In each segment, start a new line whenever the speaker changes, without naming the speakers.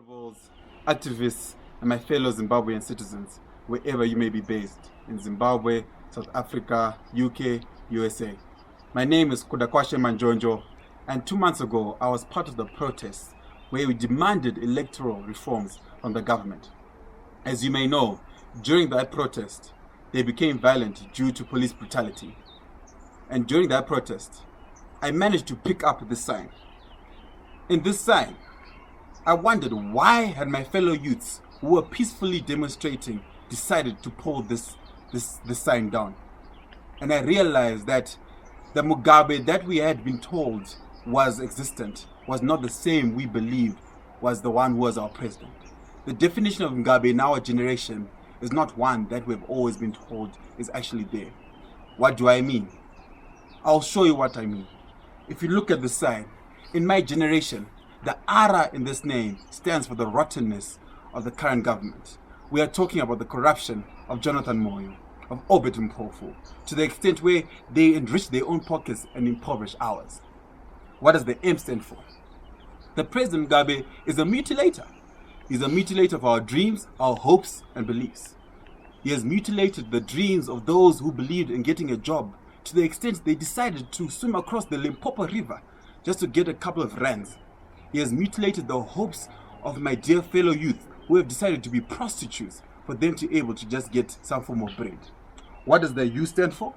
honorables, activists, and my fellow Zimbabwean citizens, wherever you may be based, in Zimbabwe, South Africa, UK, USA. My name is Kuda Manjonjo, and 2 months ago, I was part of the protests where we demanded electoral reforms from the government. As you may know, during that protest, they became violent due to police brutality. And during that protest, I managed to pick up this sign. In this sign, I wondered why had my fellow youths who were peacefully demonstrating decided to pull this sign down. And I realized that the Mugabe that we had been told was existent was not the same we believed was the one who was our president. The definition of Mugabe in our generation is not one that we've always been told is actually there. What do I mean? I'll show you what I mean. If you look at the sign, in my generation, the Ara in this name stands for the rottenness of the current government. We are talking about the corruption of Jonathan Moyo, of Obed Mpofu, to the extent where they enrich their own pockets and impoverish ours. What does the M stand for? The President Mugabe is a mutilator. He's a mutilator of our dreams, our hopes and beliefs. He has mutilated the dreams of those who believed in getting a job to the extent they decided to swim across the Limpopo River just to get a couple of rands. He has mutilated the hopes of my dear fellow youth who have decided to be prostitutes for them to be able to just get some form of bread. What does the U stand for?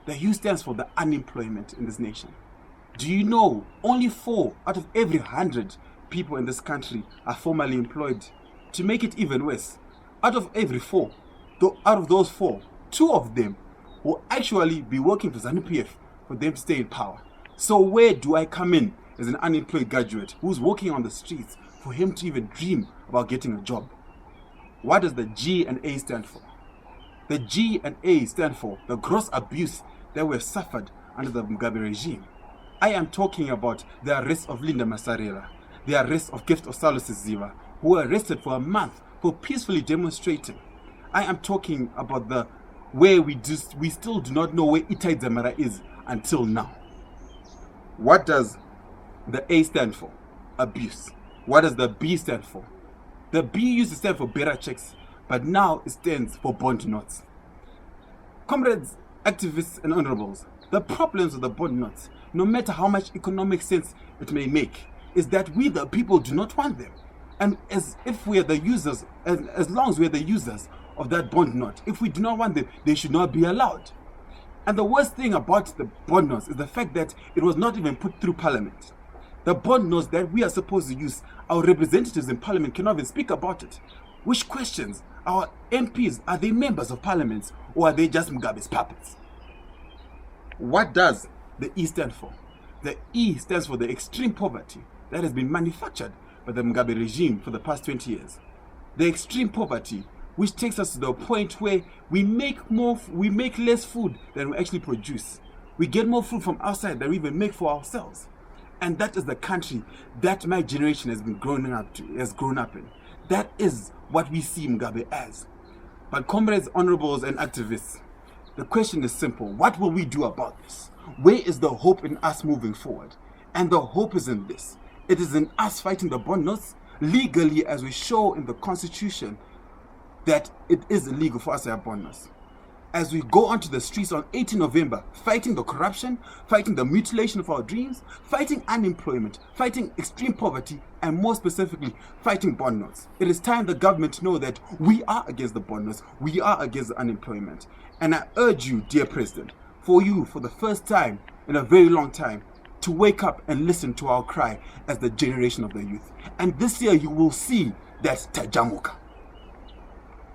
The U stands for the unemployment in this nation. Do you know only 4 out of every 100 people in this country are formally employed? To make it even worse, out of every 4, out of those 4, 2 of them will actually be working for ZANU-PF for them to stay in power. So where do I come in as an unemployed graduate who's walking on the streets for him to even dream about getting a job? What does the G and A stand for? The G and A stand for the gross abuse that we have suffered under the Mugabe regime. I am talking about the arrest of Linda Masarela, the arrest of Gift Osalos Ziva, who were arrested for a month for peacefully demonstrating. I am talking about the where we still do not know where Itai Dzamara is until now. What does the A stand for? Abuse. What does the B stand for? The B used to stand for bearer checks, but now it stands for bond notes. Comrades, activists and honorables, the problems of the bond notes, no matter how much economic sense it may make, is that we the people do not want them. And as if we are the users, as long as we are the users of that bond note, if we do not want them, they should not be allowed. And the worst thing about the bond notes is the fact that it was not even put through parliament. The bond notes that we are supposed to use, our representatives in parliament cannot even speak about it. Which questions? Our MPs, are they members of parliament or are they just Mugabe's puppets? What does the E stand for? The E stands for the extreme poverty that has been manufactured by the Mugabe regime for the past 20 years. The extreme poverty which takes us to the point where we make less food than we actually produce. We get more food from outside than we even make for ourselves. And that is the country that my generation has grown up in. That is what we see Mugabe as. But comrades, honorables and activists, the question is simple. What will we do about this? Where is the hope in us moving forward? And the hope is in this. It is in us fighting the bond notes legally, as we show in the Constitution that it is illegal for us to have bond notes. As we go onto the streets on 18 November, fighting the corruption, fighting the mutilation of our dreams, fighting unemployment, fighting extreme poverty, and more specifically, fighting bond notes. It is time the government to know that we are against the bond notes, we are against the unemployment. And I urge you, dear President, for the first time in a very long time, to wake up and listen to our cry as the generation of the youth. And this year you will see that Tajamuka.